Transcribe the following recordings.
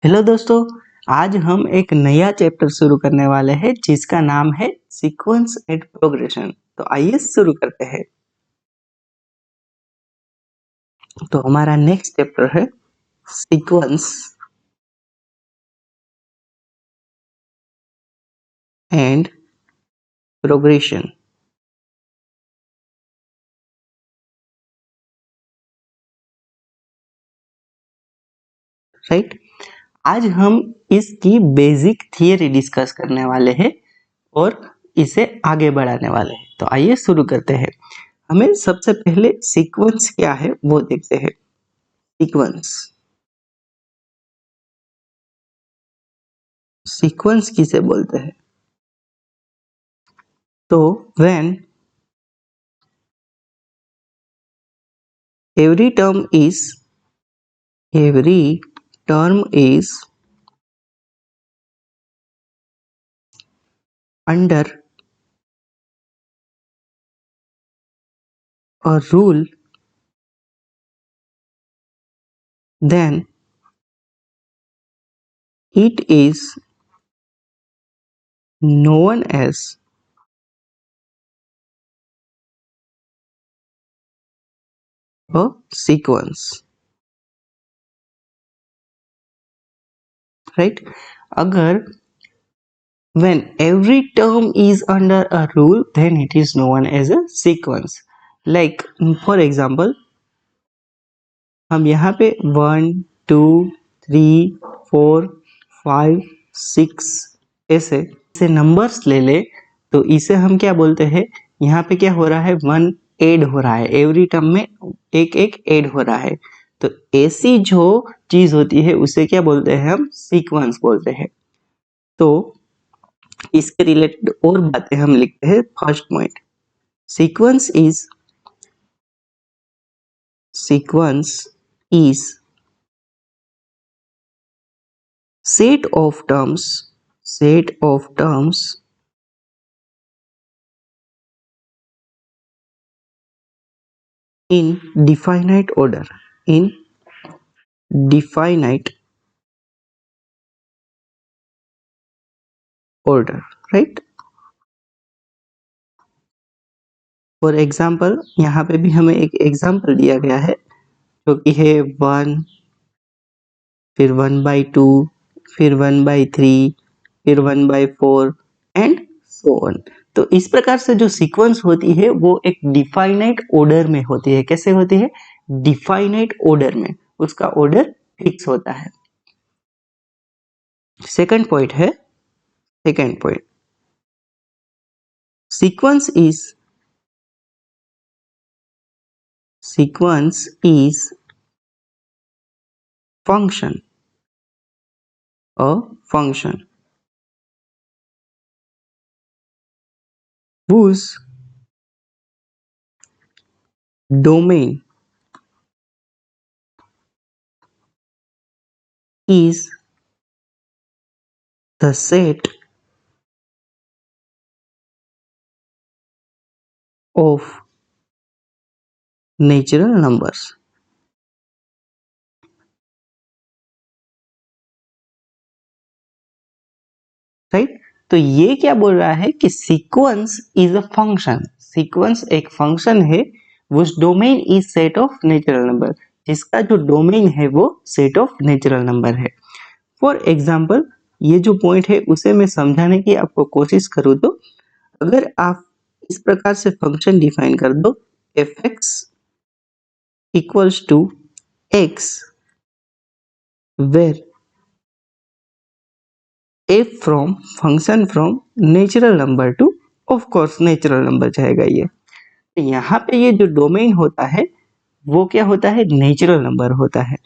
Hello दोस्तों, आज हम एक नया चैप्टर शुरू करने वाले हैं जिसका नाम है सीक्वेंस एंड प्रोग्रेशन। तो आइए शुरू करते हैं। तो हमारा नेक्स्ट चैप्टर है सीक्वेंस एंड प्रोग्रेशन। राइट, आज हम इसकी बेसिक थियरी डिस्कस करने वाले हैं और इसे आगे बढ़ाने वाले हैं। तो आइए शुरू करते हैं। हमें सबसे पहले सीक्वेंस क्या है वो देखते हैं। सीक्वेंस किसे बोलते हैं? तो when every term is every term is under a rule, then it is known as a sequence. Right, अगर when every term is under a rule, then it is known as a sequence. Like for example, हम यहाँ पे 1 2 3 4 5 6 ऐसे numbers ले ले तो इसे हम क्या बोलते हैं? यहाँ पे क्या हो रहा है? 1 ऐड हो रहा है, एवरी टर्म में एक एक ऐड हो रहा है। तो ऐसी जो चीज होती है उसे क्या बोलते हैं? हम सीक्वेंस बोलते हैं। तो इसके रिलेटेड और बातें हम लिखते हैं। First point, sequence is set of terms in definite order, right? For example, यहाँ पे भी हमें एक एग्जाम्पल दिया गया है जो कि है 1, फिर 1/2, फिर 1/3, फिर 1/4 एंड सो ऑन। तो इस प्रकार से जो सीक्वेंस होती है वो एक डिफाइनाइट ऑर्डर में होती है। कैसे होती है? डिफाइनाइट ऑर्डर में, उसका ऑर्डर फिक्स होता है। Second point, sequence is a function whose domain is the set of natural numbers. Right, तो ये क्या बोल रहा है कि sequence is a function. Sequence एक फंक्शन है which domain is set of natural number, जिसका जो डोमेन है वो सेट ऑफ नेचुरल नंबर है। फॉर एग्जाम्पल, ये जो पॉइंट है उसे मैं समझाने की आपको कोशिश करूँ तो अगर आप इस प्रकार से फंक्शन डिफाइन कर दो, f x equals to x, where f from function from natural number to, of course natural number जाएगा ये। तो यहाँ पे ये जो डोमेन होता है वो क्या होता है? नेचुरल नंबर होता है।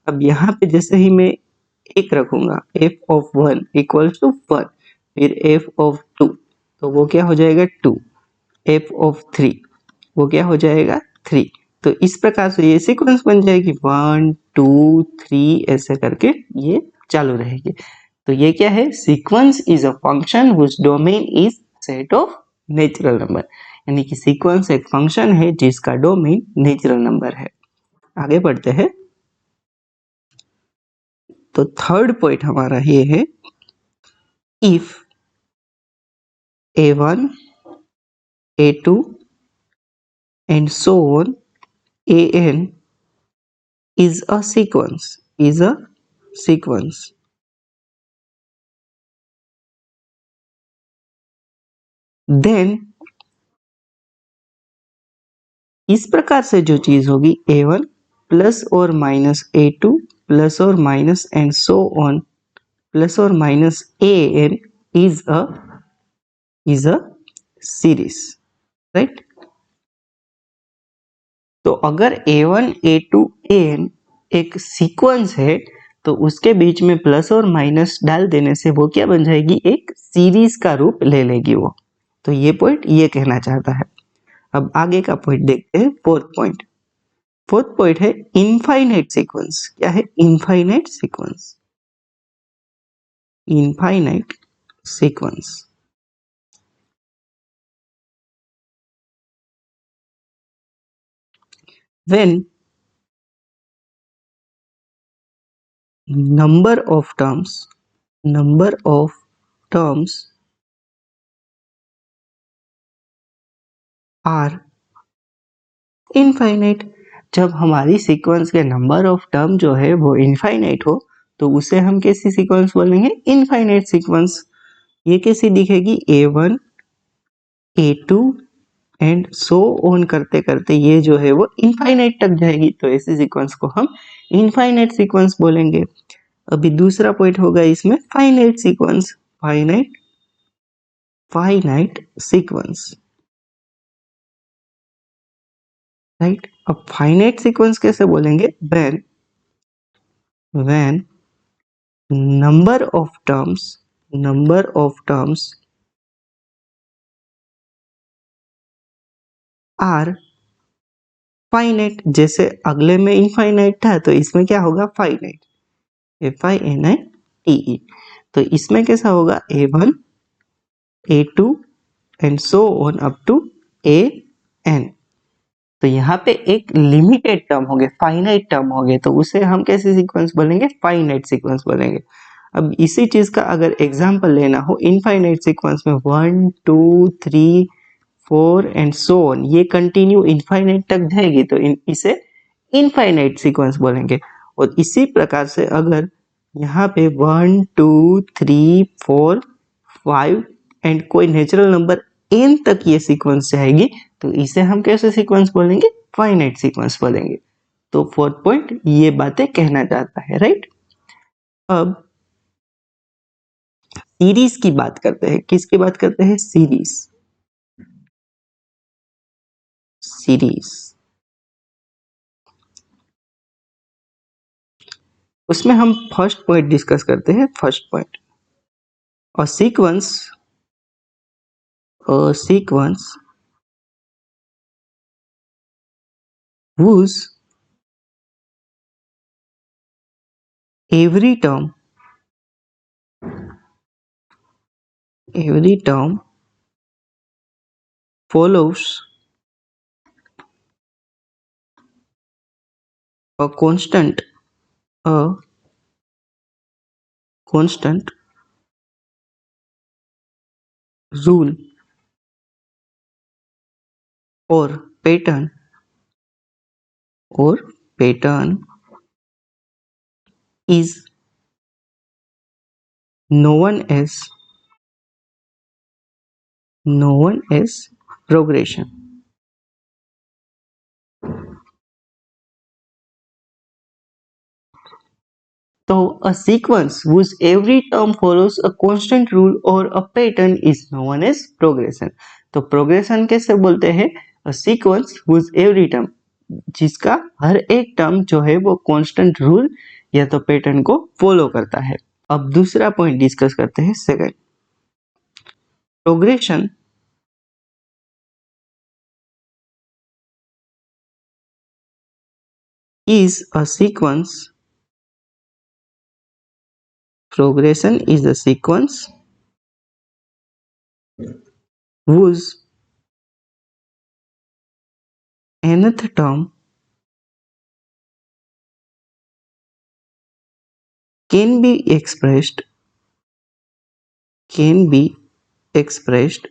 अब यहाँ पे जैसे ही मैं एक रखूंगा, f of 1 इक्वल्स टू 1, फिर f of 2 तो वो क्या हो जाएगा? 2, f of 3 वो क्या हो जाएगा? 3। तो इस प्रकार से ये सीक्वेंस बन जाएगी 1 2 3 ऐसे करके ये चालू रहेगी। तो ये क्या है? Sequence is a function which domain is set of natural number, यानी कि सीक्वेंस एक फंक्शन है जिसका डोमेन नेचुरल नंबर है। आगे बढ़ते हैं। तो थर्ड पॉइंट हमारा ये है, if A1 A2 and so on AN is a sequence, then इस प्रकार से जो चीज होगी A1 प्लस और माइनस A2 प्लस और minus and so on plus और minus AN is a series, right. तो अगर A1 A2 AN एक सीक्वेंस है तो उसके बीच में प्लस और माइनस डाल देने से वो क्या बन जाएगी, एक सीरीज का रूप ले लेगी वो। तो ये पॉइंट ये कहना चाहता है। अब आगे का पॉइंट देखते हैं, फोर्थ पॉइंट है इनफाइनाइट सीक्वेंस। क्या है? Infinite sequence. Infinite sequence when number of terms are infinite. जब हमारी सीक्वेंस के नंबर ऑफ टर्म जो है वो इनफाइनाइट हो तो उसे हम कैसी सीक्वेंस बोलेंगे? Infinite sequence. ये कैसी दिखेगी? A1 A2 and so on करते करते ये जो है वो इनफाइनाइट तक जाएगी, तो ऐसी सीक्वेंस को हम इनफाइनाइट सीक्वेंस बोलेंगे। अभी दूसरा पॉइंट होगा इसमें finite sequence. Finite sequence, right. अब फाइनाइट सीक्वेंस कैसे बोलेंगे? when number of terms are finite. जैसे अगले में इनफाइनाइट था तो इसमें क्या होगा? Finite, FINITE। तो इसमें कैसा होगा? A1 A2 and so on up to AN। तो यहाँ पे एक लिमिटेड टर्म हो गए, फाइनाइट टर्म हो गए, तो उसे हम कैसे सीक्वेंस बोलेंगे? फाइनाइट सीक्वेंस बोलेंगे। अब इसी चीज का अगर एग्जांपल लेना हो, इनफाइनाइट सीक्वेंस में 1 2 3 4 एंड सो ऑन, ये कंटिन्यू इनफाइनाइट तक जाएगी तो इसे इनफाइनाइट सीक्वेंस बोलेंगे। और इसी प्रकार से अगर यहाँ पे 1 2 3 4 5 एंड कोई नेचुरल नंबर n तक ये सीक्वेंस जाएगी तो इसे हम कैसे सीक्वेंस बोलेंगे? फाइनाइट सीक्वेंस बोलेंगे। तो फोर्थ पॉइंट ये बातें कहना चाहता है, राइट। अब सीरीज की बात करते हैं। किसकी बात करते हैं? सीरीज। उसमें हम फर्स्ट पॉइंट डिस्कस करते हैं। First point, a sequence whose every term follows a constant rule or pattern is known as progression। तो a sequence whose every term follows a constant rule or a pattern is known as progression। तो progression कैसे बोलते हैं? a sequence whose every term, जिसका हर एक term जो है वो कांस्टेंट रूल या तो पैटर्न को फॉलो करता है। अब दूसरा पॉइंट डिस्कस करते हैं, second. Progression is a sequence whose nth term can be expressed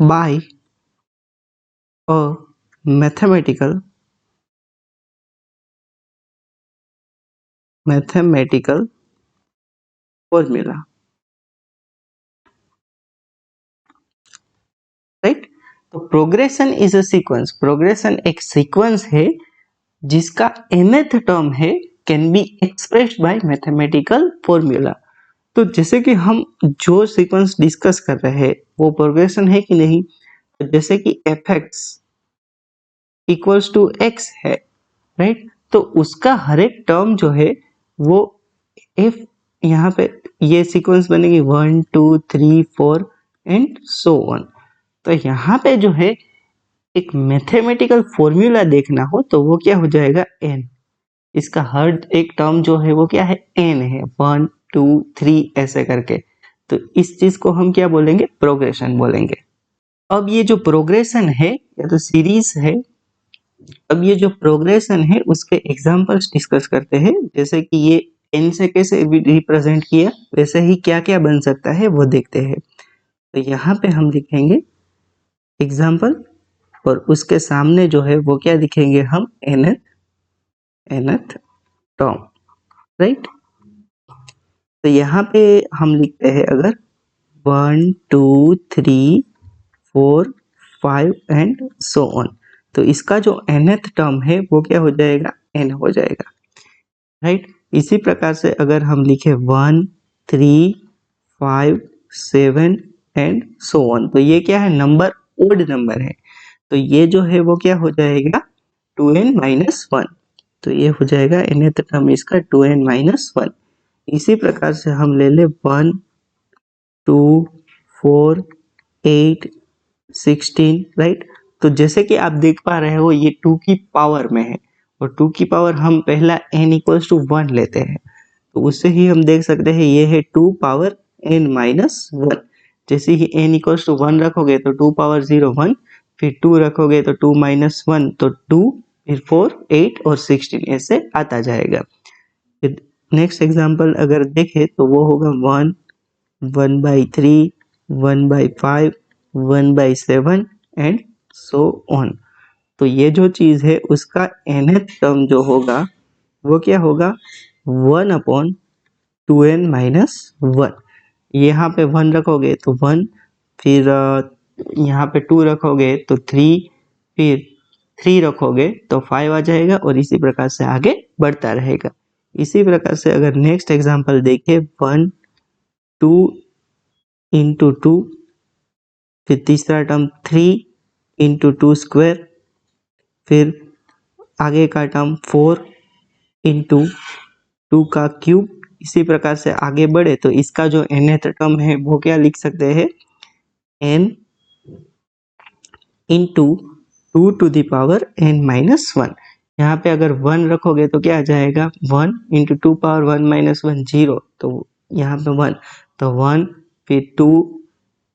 by a mathematical formula, right. तो progression is a sequence, progression एक सीक्वेंस है जिसका nth टर्म है can be expressed by mathematical formula. तो जैसे कि हम जो सीक्वेंस डिस्कस कर रहे हैं वो प्रोग्रेशन है कि नहीं, तो जैसे कि f x equals to x है, राइट। तो उसका हर एक टर्म जो है वो एफ, यहाँ पे ये सीक्वेंस बनेगी 1 2 3 4 एंड सो ऑन। तो यहाँ पे जो है एक मैथमेटिकल फॉर्मूला देखना हो तो वो क्या हो जाएगा, एन। इसका हर एक टर्म जो है वो क्या है, एन है, 1 2 3 ऐसे करके। तो इस चीज को हम क्या बोलेंगे, प्रोग्रेशन बोलेंगे। अब ये जो प्रोग्रेशन है या तो सीरीज है, अब ये जो प्रोग्रेशन है उसके एग्जांपल्स डिस्कस करते हैं। जैसे कि ये एन से कैसे रिप्रेजेंट किया, वैसे ही क्या क्या बन सकता है वो देखते हैं। तो यहाँ पे हम लिखेंगे एग्जाम्पल और उसके सामने जो है वो क्या लिखेंगे हम, nth टर्म, राइट। तो यहाँ पे हम लिखते हैं अगर 1 2 3 4 5 एंड सो ऑन, तो इसका जो nth टर्म है वो क्या हो जाएगा, n हो जाएगा, राइट। इसी प्रकार से अगर हम लिखे 1 3 5 7 एंड सो ऑन, तो ये क्या है, नंबर ओड नंबर है, तो ये जो है वो क्या हो जाएगा 2n-1। तो ये हो जाएगा nth टर्म इसका 2n-1। इसी प्रकार से हम ले ले 1 2 4 8 16, राइट। तो जैसे कि आप देख पा रहे हो ये 2 की पावर में है और 2 की पावर हम पहला n इक्वल्स टू 1 लेते हैं, तो उससे ही हम देख सकते हैं ये है 2 पावर n-1। जैसे ही n इक्वल्स टू 1 रखोगे तो 2 पावर 0 1, फिर 2 रखोगे तो 2 माइनस 1 तो 2, फिर 4 8 और 16 ऐसे आता जाएगा। फिर नेक्स्ट एग्जांपल अगर देखें तो वो होगा 1 1/3 1/5 1/7 एंड सो ऑन। तो ये जो चीज है उसका nth टर्म जो होगा वो क्या होगा, 1/2n-1। यहाँ पे 1 रखोगे तो 1, फिर यहाँ पे 2 रखोगे तो 3, फिर 3 रखोगे तो 5 आ जाएगा और इसी प्रकार से आगे बढ़ता रहेगा। इसी प्रकार से अगर नेक्स्ट एग्जांपल देखें 1 2 इंटू 2, फिर तीसरा टर्म 3 इंटू 2 स्क्वायर, फिर आगे का टर्म 4 इंटू 2 का क्यूब। इसी प्रकार से आगे बढ़े तो इसका जो nth टर्म है वो क्या लिख सकते हैं, n into 2 to the power n-1। यहाँ पे अगर 1 रखोगे तो क्या आ जाएगा, 1 इंटू 2 पावर 1-1 0, तो यहाँ पे 1, तो 1 फिर 2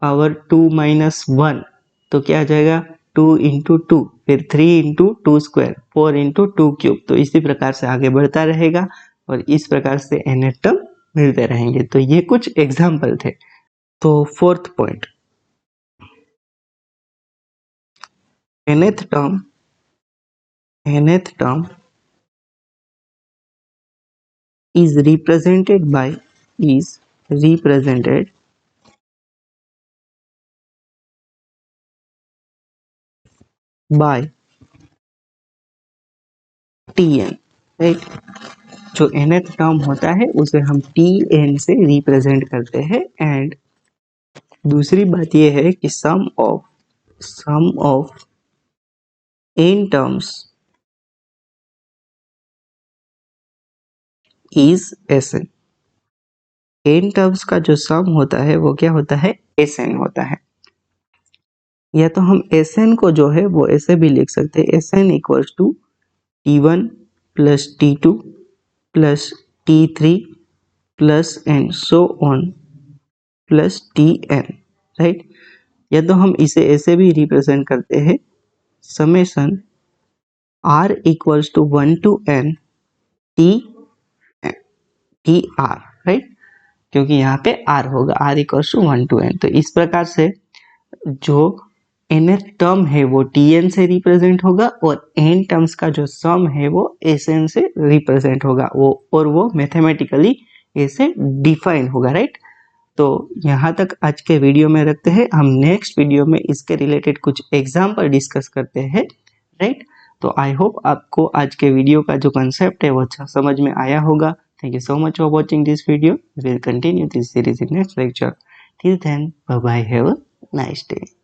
पावर 2-1, तो क्या आ जाएगा 2 इंटू 2, फिर 3 इंटू 2 स्क्वायर, 4 इंटू 2 क्यूब। तो इसी प्रकार से आगे बढ़ता रहेगा और इस प्रकार से nth टर्म मिलते रहेंगे। तो ये कुछ एग्जाम्पल थे। तो fourth point, nth term is represented by tn, right. जो nth टर्म होता है उसे हम tn से रिप्रेजेंट करते हैं। एंड दूसरी बात यह है कि sum of n terms is Sn। n terms का जो सम होता है वो क्या होता है, Sn होता है। या तो हम Sn को जो है वो ऐसे भी लिख सकते हैं, Sn equals to T1 plus T2 plus T3 plus and so on plus Tn, right. या तो हम इसे ऐसे भी रिप्रेजेंट करते हैं, summation r equals to 1 to n t r, right, क्योंकि यहाँ पे r होगा, r equals to 1 to n। तो इस प्रकार से जो nth टर्म है वो tn से रिप्रेजेंट होगा और n टर्म्स का जो सम है वो sn से रिप्रेजेंट होगा, वो मैथमेटिकली ऐसे डिफाइन होगा, राइट। तो यहाँ तक आज के वीडियो में रखते हैं, हम नेक्स्ट वीडियो में इसके रिलेटेड कुछ एग्जाम्पल डिस्कस करते हैं, राइट। तो आई होप आपको आज के वीडियो का जो कंसेप्ट है वो अच्छा समझ में आया होगा। Thank you so much for watching this video. We will continue this series in next lecture. Till then, bye bye. Have a nice day.